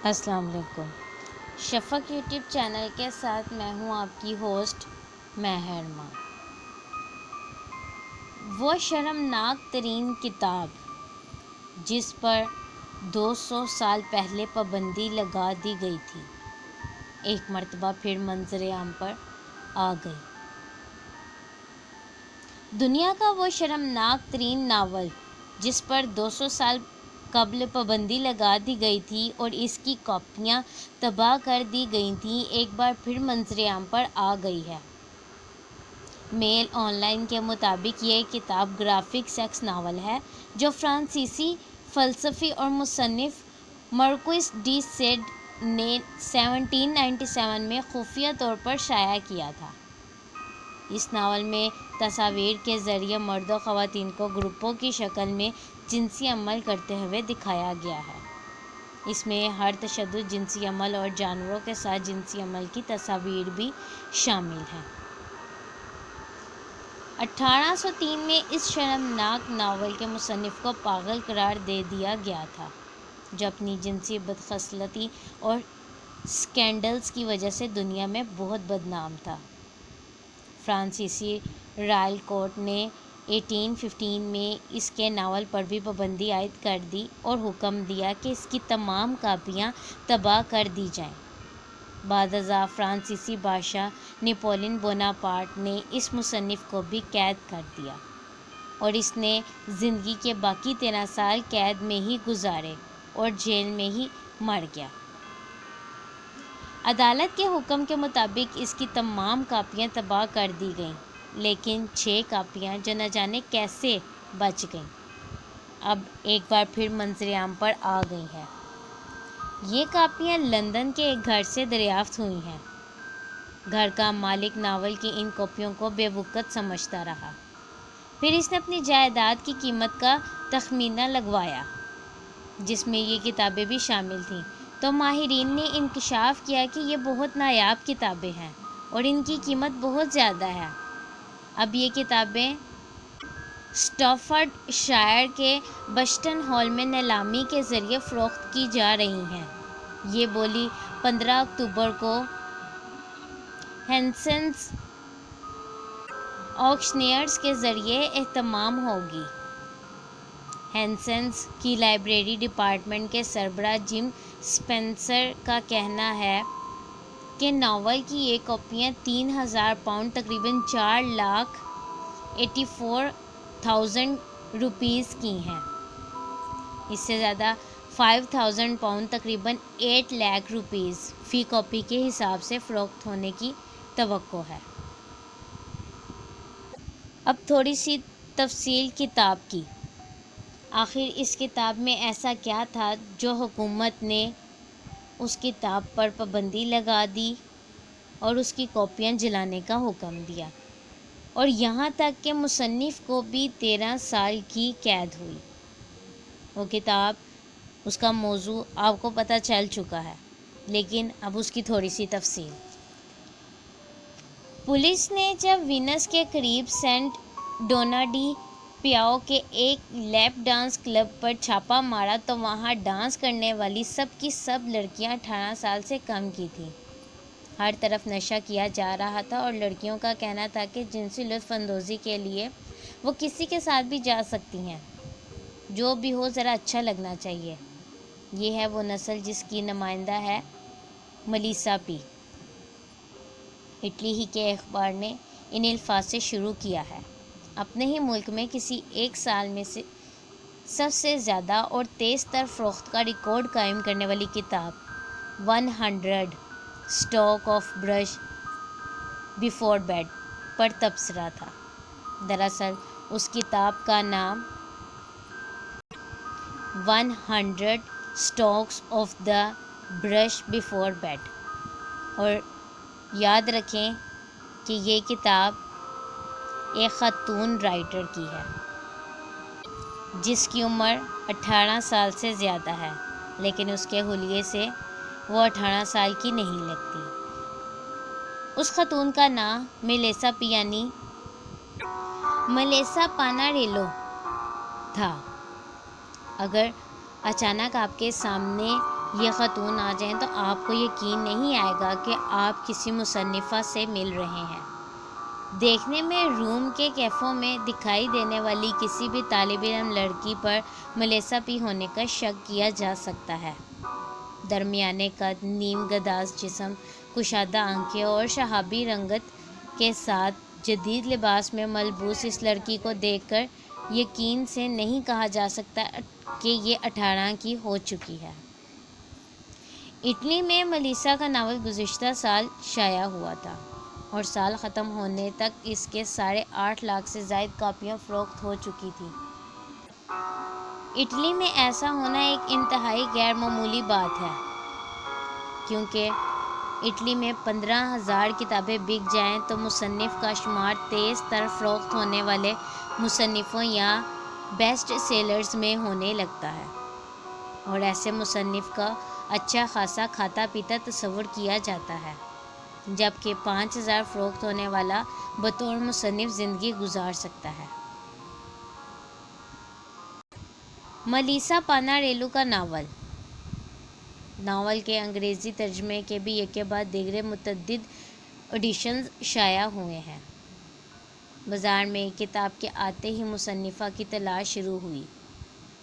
السلام علیکم۔ شفق YouTube channel کے ساتھ میں ہوں آپ کی ہوسٹ مہرما۔ وہ شرمناک ترین کتاب جس پر 200 سال پہلے پابندی لگا دی گئی تھی، ایک مرتبہ پھر منظر عام پر آ گئی۔ دنیا کا وہ شرمناک ترین ناول جس پر 200 سال قبل پابندی لگا دی گئی تھی اور اس کی کاپیاں طبع کر دی گئی تھیں، ایک بار پھر منظر عام پر آ گئی ہے۔ میل آن لائن کے مطابق یہ کتاب گرافک سیکس ناول ہے جو فرانسیسی فلسفی اور مصنف مارکوس ڈی سیڈ نے 1797 میں خفیہ طور پر شائع کیا تھا۔ اس ناول میں تصاویر کے ذریعے مرد و خواتین کو گروپوں کی شکل میں جنسی عمل کرتے ہوئے دکھایا گیا ہے۔ اس میں ہر تشدد جنسی عمل اور جانوروں کے ساتھ جنسی عمل کی تصاویر بھی شامل ہیں۔ 1803 میں اس شرمناک ناول کے مصنف کو پاگل قرار دے دیا گیا تھا، جو اپنی جنسی بدخصلتی اور سکینڈلز کی وجہ سے دنیا میں بہت بدنام تھا۔ فرانسیسی رائل کورٹ نے 1815 میں اس کے ناول پر بھی پابندی عائد کر دی اور حکم دیا کہ اس کی تمام کاپیاں طبع کر دی جائیں۔ بعد ازاں فرانسیسی بادشاہ نپولین بوناپارٹ نے اس مصنف کو بھی قید کر دیا اور اس نے زندگی کے باقی 13 سال قید میں ہی گزارے اور جیل میں ہی مر گیا۔ عدالت کے حکم کے مطابق اس کی تمام کاپیاں طبع کر دی گئیں، لیکن 6 کاپیاں جو نہ جانے کیسے بچ گئیں، اب ایک بار پھر منظر عام پر آ گئی ہیں۔ یہ کاپیاں لندن کے ایک گھر سے دریافت ہوئی ہیں۔ گھر کا مالک ناول کی ان کاپیوں کو بے وقت سمجھتا رہا، پھر اس نے اپنی جائیداد کی قیمت کا تخمینہ لگوایا جس میں یہ کتابیں بھی شامل تھیں، تو ماہرین نے انکشاف کیا کہ یہ بہت نایاب کتابیں ہیں اور ان کی قیمت بہت زیادہ ہے۔ اب یہ کتابیں اسٹافورڈ شائر کے بشٹن ہال میں نیلامی کے ذریعے فروخت کی جا رہی ہیں۔ یہ بولی 15 اکتوبر کو ہینسنز آکشنئرز کے ذریعے اہتمام ہوگی۔ ہینسنز کی لائبریری ڈپارٹمنٹ کے سربراہ جم اسپینسر کا کہنا ہے کہ ناول کی یہ کاپیاں 3,000 پاؤنڈ تقریباً 4,84,000 روپیز کی ہیں۔ اس سے زیادہ 5,000 پاؤنڈ تقریباً 8 لاکھ روپیز فی کاپی کے حساب سے فروخت ہونے کی توقع ہے۔ اب تھوڑی سی تفصیل کتاب کی۔ آخر اس کتاب میں ایسا کیا تھا جو حکومت نے اس کتاب پر پابندی لگا دی اور اس کی کاپیاں جلانے کا حکم دیا، اور یہاں تک کہ مصنف کو بھی 13 سال کی قید ہوئی۔ وہ کتاب، اس کا موضوع آپ کو پتہ چل چکا ہے، لیکن اب اس کی تھوڑی سی تفصیل۔ پولیس نے جب وینس کے قریب سینٹ ڈونا ڈی پیاؤ کے ایک لیپ ڈانس کلب پر چھاپہ مارا تو وہاں ڈانس کرنے والی سب کی سب لڑکیاں 18 سال سے کم کی تھیں۔ ہر طرف نشہ کیا جا رہا تھا اور لڑکیوں کا کہنا تھا کہ جنسی لطف اندوزی کے لیے وہ کسی کے ساتھ بھی جا سکتی ہیں، جو بھی ہو ذرا اچھا لگنا چاہیے۔ یہ ہے وہ نسل جس کی نمائندہ ہے ملیسا پی۔ اٹلی ہی کے اخبار نے ان الفاظ سے شروع کیا ہے: اپنے ہی ملک میں کسی ایک سال میں سے سب سے زیادہ اور تیز تر فروخت کا ریکارڈ قائم کرنے والی کتاب 100 stock of brush before bed پر تبصرہ تھا۔ دراصل اس کتاب کا نام 100 stocks of the brush before bed, اور یاد رکھیں کہ یہ کتاب ایک خاتون رائٹر کی ہے جس کی عمر 18 سال سے زیادہ ہے، لیکن اس کے حلیے سے وہ 18 سال کی نہیں لگتی۔ اس خاتون کا نام میلیسا پیانی میلیسا پاناریلو تھا۔ اگر اچانک آپ کے سامنے یہ خاتون آ جائیں تو آپ کو یقین نہیں آئے گا کہ آپ کسی مصنفہ سے مل رہے ہیں۔ دیکھنے میں روم کے کیفوں میں دکھائی دینے والی کسی بھی طالب علم لڑکی پر ملیسا پی ہونے کا شک کیا جا سکتا ہے۔ درمیانے قد، نیم گداز جسم، کشادہ آنکھیں اور شہابی رنگت کے ساتھ جدید لباس میں ملبوس اس لڑکی کو دیکھ کر یقین سے نہیں کہا جا سکتا کہ یہ 18 کی ہو چکی ہے۔ اٹلی میں ملیسا کا ناول گزشتہ سال شائع ہوا تھا اور سال ختم ہونے تک اس کے 8.5 لاکھ سے زائد کاپیاں فروخت ہو چکی تھیں۔ اٹلی میں ایسا ہونا ایک انتہائی غیر معمولی بات ہے، کیونکہ اٹلی میں 15,000 کتابیں بک جائیں تو مصنف کا شمار تیز تر فروخت ہونے والے مصنفوں یا بیسٹ سیلرز میں ہونے لگتا ہے، اور ایسے مصنف کا اچھا خاصا کھاتا پیتا تصور کیا جاتا ہے، جبکہ 5,000 فروخت ہونے والا بطور مصنف زندگی گزار سکتا ہے۔ ملیسا پاناریلو کا ناول کے انگریزی ترجمے کے بھی ایک کے بعد دیگرے متعدد ایڈیشنز شائع ہوئے ہیں۔ بازار میں کتاب کے آتے ہی مصنفہ کی تلاش شروع ہوئی،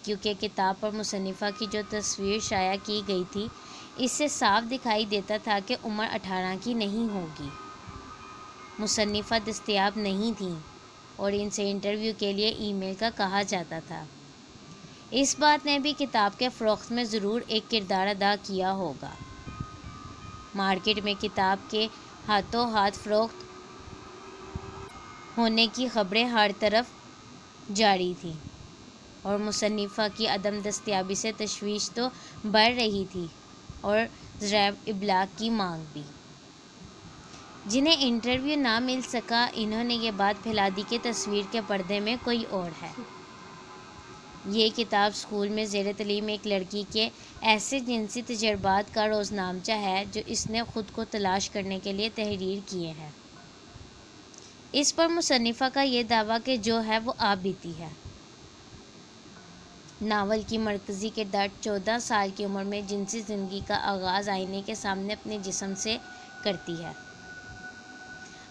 کیونکہ کتاب پر مصنفہ کی جو تصویر شائع کی گئی تھی اس سے صاف دکھائی دیتا تھا کہ عمر 18 کی نہیں ہوگی۔ مصنفہ دستیاب نہیں تھیں اور ان سے انٹرویو کے لیے ای میل کا کہا جاتا تھا۔ اس بات نے بھی کتاب کے فروخت میں ضرور ایک کردار ادا کیا ہوگا۔ مارکیٹ میں کتاب کے ہاتھوں ہاتھ فروخت ہونے کی خبریں ہر طرف جاری تھیں اور مصنفہ کی عدم دستیابی سے تشویش تو بڑھ رہی تھی اور ذرائع ابلاغ کی مانگ بھی۔ جنہیں انٹرویو نہ مل سکا، انہوں نے یہ بات پھیلا دی کہ تصویر کے پردے میں کوئی اور ہے۔ یہ کتاب اسکول میں زیر تعلیم ایک لڑکی کے ایسے جنسی تجربات کا روزنامچہ ہے جو اس نے خود کو تلاش کرنے کے لیے تحریر کیے ہیں۔ اس پر مصنفہ کا یہ دعویٰ کہ جو ہے وہ آپ بیتی ہے۔ ناول کی مرکزی کردار 14 سال کی عمر میں جنسی زندگی کا آغاز آئینے کے سامنے اپنے جسم سے کرتی ہے۔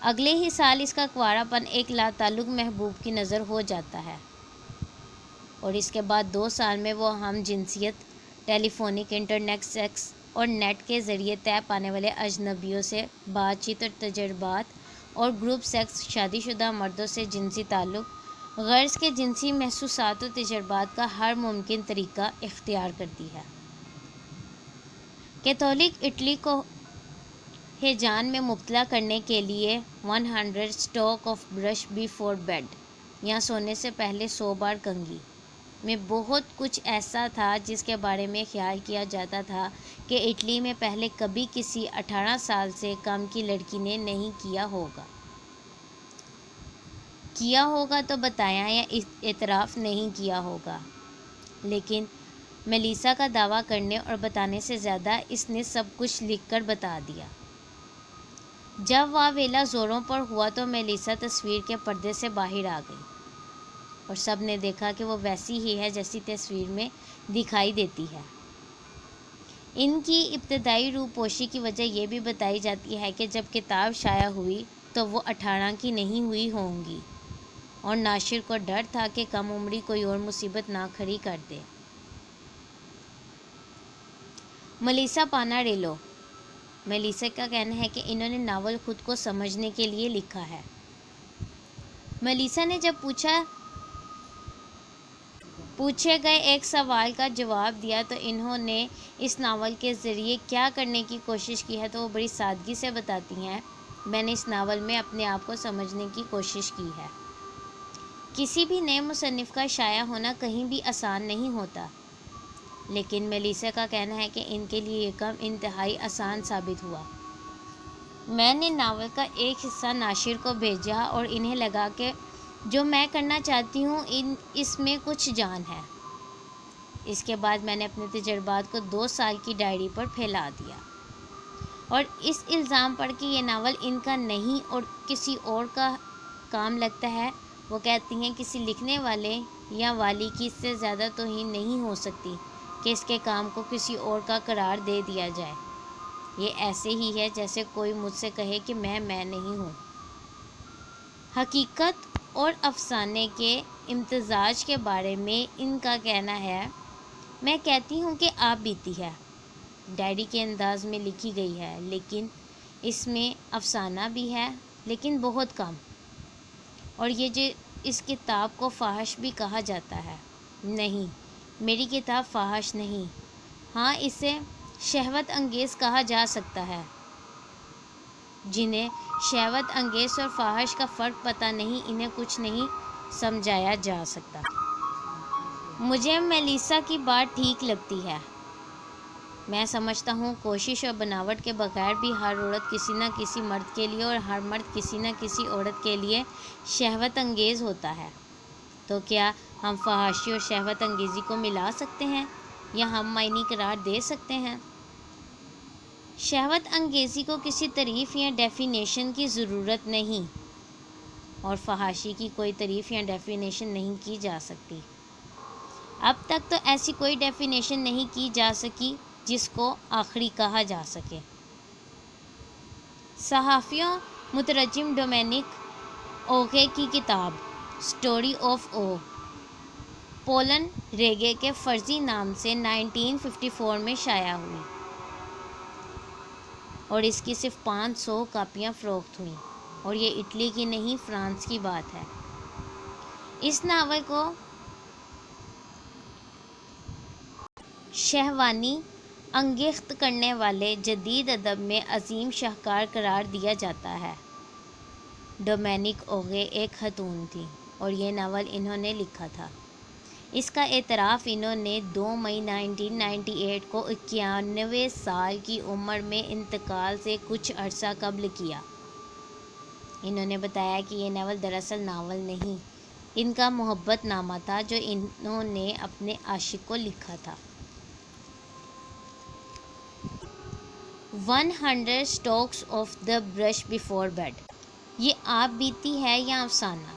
اگلے ہی سال اس کا کنوارا پن ایک لاتعلق محبوب کی نظر ہو جاتا ہے، اور اس کے بعد 2 سال میں وہ ہم جنسیت، ٹیلی فونک، انٹرنیٹ سیکس اور نیٹ کے ذریعے طے پانے والے اجنبیوں سے بات چیت اور تجربات، اور گروپ سیکس، شادی شدہ مردوں سے جنسی تعلق، غرض کے جنسی محسوسات و تجربات کا ہر ممکن طریقہ اختیار کرتی ہے۔ کیتھولک اٹلی کو ہیجان میں مبتلا کرنے کے لیے 100 stroke of brush before bed, یا سونے سے پہلے 100 بار کنگھی، میں بہت کچھ ایسا تھا جس کے بارے میں خیال کیا جاتا تھا کہ اٹلی میں پہلے کبھی کسی 18 سال سے کم کی لڑکی نے نہیں کیا ہوگا تو بتایا یا اعتراف نہیں کیا ہوگا، لیکن ملیسا کا دعویٰ کرنے اور بتانے سے زیادہ اس نے سب کچھ لکھ کر بتا دیا۔ جب واویلا زوروں پر ہوا تو ملیسا تصویر کے پردے سے باہر آ گئی، اور سب نے دیکھا کہ وہ ویسی ہی ہے جیسی تصویر میں دکھائی دیتی ہے۔ ان کی ابتدائی روپوشی کی وجہ یہ بھی بتائی جاتی ہے کہ جب کتاب شائع ہوئی تو وہ 18 کی نہیں ہوئی ہوں گی، اور ناشر کو ڈر تھا کہ کم عمری کوئی اور مصیبت نہ کھڑی کر دے۔ ملیسا پاناریلو کا کہنا ہے کہ انہوں نے ناول خود کو سمجھنے کے لیے لکھا ہے۔ ملیسا نے جب پوچھے گئے ایک سوال کا جواب دیا تو انہوں نے اس ناول کے ذریعے کیا کرنے کی کوشش کی ہے، تو وہ بڑی سادگی سے بتاتی ہیں: میں نے اس ناول میں اپنے آپ کو سمجھنے کی کوشش کی ہے۔ کسی بھی نئے مصنف کا شائع ہونا کہیں بھی آسان نہیں ہوتا، لیکن ملیسا کا کہنا ہے کہ ان کے لیے یہ کام انتہائی آسان ثابت ہوا۔ میں نے ناول کا ایک حصہ ناشر کو بھیجا اور انہیں لگا کہ جو میں کرنا چاہتی ہوں اس میں کچھ جان ہے۔ اس کے بعد میں نے اپنے تجربات کو 2 سال کی ڈائری پر پھیلا دیا، اور اس الزام پر کہ یہ ناول ان کا نہیں اور کسی اور کا کام لگتا ہے، وہ کہتی ہیں کسی لکھنے والے یا والی کی اس سے زیادہ توہین نہیں ہو سکتی کہ اس کے کام کو کسی اور کا قرار دے دیا جائے۔ یہ ایسے ہی ہے جیسے کوئی مجھ سے کہے کہ میں نہیں ہوں۔ حقیقت اور افسانے کے امتزاج کے بارے میں ان کا کہنا ہے، میں کہتی ہوں کہ آپ بیتی ہے، ڈائری کے انداز میں لکھی گئی ہے، لیکن اس میں افسانہ بھی ہے، لیکن بہت کم۔ اور یہ جو اس کتاب کو فحش بھی کہا جاتا ہے، نہیں، میری کتاب فحش نہیں، ہاں اسے شہوت انگیز کہا جا سکتا ہے۔ جنہیں شہوت انگیز اور فحش کا فرق پتہ نہیں، انہیں کچھ نہیں سمجھایا جا سکتا۔ مجھے میلیسا کی بات ٹھیک لگتی ہے۔ میں سمجھتا ہوں کوشش اور بناوٹ کے بغیر بھی ہر عورت کسی نہ کسی مرد کے لیے اور ہر مرد کسی نہ کسی عورت کے لیے شہوت انگیز ہوتا ہے۔ تو کیا ہم فحاشی اور شہوت انگیزی کو ملا سکتے ہیں یا ہم معنی قرار دے سکتے ہیں؟ شہوت انگیزی کو کسی تعریف یا ڈیفینیشن کی ضرورت نہیں، اور فحاشی کی کوئی تعریف یا ڈیفینیشن نہیں کی جا سکتی۔ اب تک تو ایسی کوئی ڈیفینیشن نہیں کی جا سکی جس کو آخری کہا جا سکے۔ صحافیوں مترجم ڈومینک اوگے کی کتاب اسٹوری آف او پولن ریگے کے فرضی نام سے 1954 میں شائع ہوئی اور اس کی صرف 500 کاپیاں فروخت ہوئیں، اور یہ اٹلی کی نہیں فرانس کی بات ہے۔ اس ناول کو شہوانی انگیخت کرنے والے جدید ادب میں عظیم شاہکار قرار دیا جاتا ہے۔ ڈومینک اوگے ایک خاتون تھی اور یہ ناول انہوں نے لکھا تھا۔ اس کا اعتراف انہوں نے 2 مئی 1998 کو 91 سال کی عمر میں انتقال سے کچھ عرصہ قبل کیا۔ انہوں نے بتایا کہ یہ ناول دراصل ناول نہیں، ان کا محبت نامہ تھا جو انہوں نے اپنے عاشق کو لکھا تھا۔ 100 Strokes of the Brush Before Bed۔ یہ آپ بیتی ہے یا افسانہ؟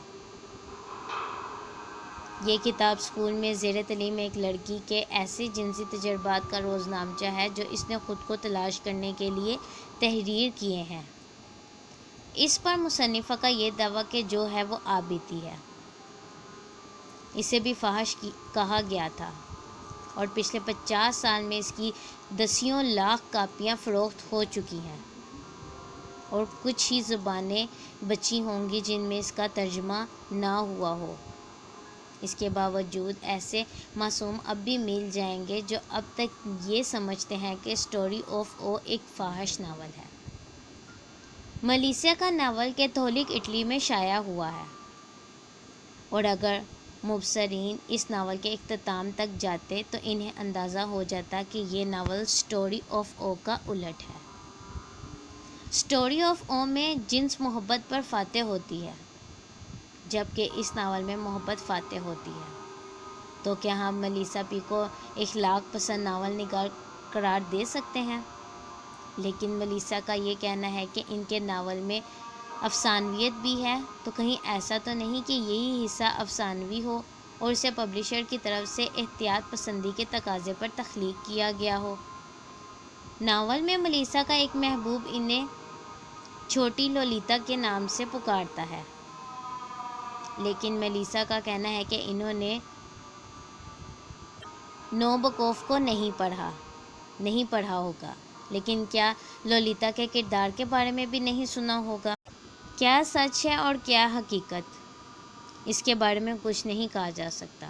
یہ کتاب اسکول میں زیر تعلیم ایک لڑکی کے ایسے جنسی تجربات کا روزنامچہ ہے جو اس نے خود کو تلاش کرنے کے لیے تحریر کیے ہیں۔ اس پر مصنفہ کا یہ دعویٰ کہ جو ہے وہ آپ بیتی ہے۔ اسے بھی فحش کہا گیا تھا اور پچھلے 50 سال میں اس کی دسیوں لاکھ کاپیاں فروخت ہو چکی ہیں، اور کچھ ہی زبانیں بچی ہوں گی جن میں اس کا ترجمہ نہ ہوا ہو۔ اس کے باوجود ایسے معصوم اب بھی مل جائیں گے جو اب تک یہ سمجھتے ہیں کہ اسٹوری آف او ایک فحش ناول ہے۔ میلیسا کا ناول کیتھولک اٹلی میں شائع ہوا ہے، اور اگر مبصرین اس ناول کے اختتام تک جاتے تو انہیں اندازہ ہو جاتا کہ یہ ناول اسٹوری آف او کا الٹ ہے۔ اسٹوری آف او میں جنس محبت پر فاتح ہوتی ہے، جبکہ اس ناول میں محبت فاتح ہوتی ہے۔ تو کیا ہم میلیسا پی کو اخلاق پسند ناول نگار قرار دے سکتے ہیں؟ لیکن میلیسا کا یہ کہنا ہے کہ ان کے ناول میں افسانویت بھی ہے، تو کہیں ایسا تو نہیں کہ یہی حصہ افسانوی ہو اور اسے پبلشر کی طرف سے احتیاط پسندی کے تقاضے پر تخلیق کیا گیا ہو؟ ناول میں میلیسا کا ایک محبوب انہیں چھوٹی لولیتا کے نام سے پکارتا ہے، لیکن میلیسا کا کہنا ہے کہ انہوں نے نوبکوف کو نہیں پڑھا ہوگا، لیکن کیا لولیتا کے کردار کے بارے میں بھی نہیں سنا ہوگا؟ کیا سچ ہے اور کیا حقیقت، اس کے بارے میں کچھ نہیں کہا جا سکتا،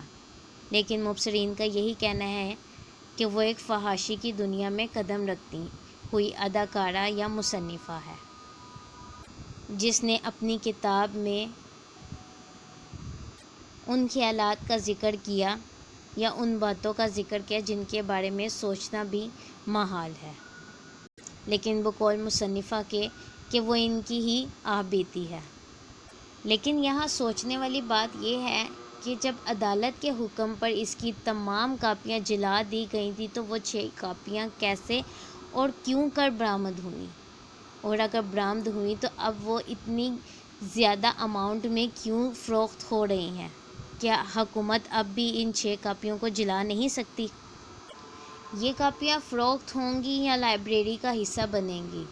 لیکن مبصرین کا یہی کہنا ہے کہ وہ ایک فحاشی کی دنیا میں قدم رکھتی ہوئی اداکارہ یا مصنفہ ہے، جس نے اپنی کتاب میں ان خیالات کا ذکر کیا یا ان باتوں کا ذکر کیا جن کے بارے میں سوچنا بھی محال ہے، لیکن بقول مصنفہ کے کہ وہ ان کی ہی آہ بیتی ہے۔ لیکن یہاں سوچنے والی بات یہ ہے کہ جب عدالت کے حکم پر اس کی تمام کاپیاں جلا دی گئی تھیں تو وہ 6 کاپیاں کیسے اور کیوں کر برآمد ہوئیں، اور اگر برآمد ہوئیں تو اب وہ اتنی زیادہ اماؤنٹ میں کیوں فروخت ہو رہی ہیں؟ کیا حکومت اب بھی ان 6 کاپیوں کو جلا نہیں سکتی؟ یہ کاپیاں فروخت ہوں گی یا لائبریری کا حصہ بنیں گی،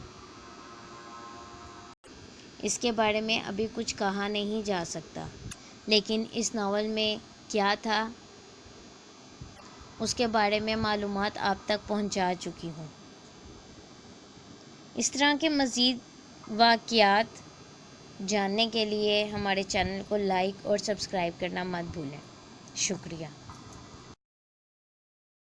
اس کے بارے میں ابھی کچھ کہا نہیں جا سکتا، لیکن اس ناول میں کیا تھا اس کے بارے میں معلومات آپ تک پہنچا چکی ہوں۔ اس طرح کے مزید واقعات جاننے کے لیے ہمارے چینل کو لائک اور سبسکرائب کرنا مت بھولیں۔ شکریہ۔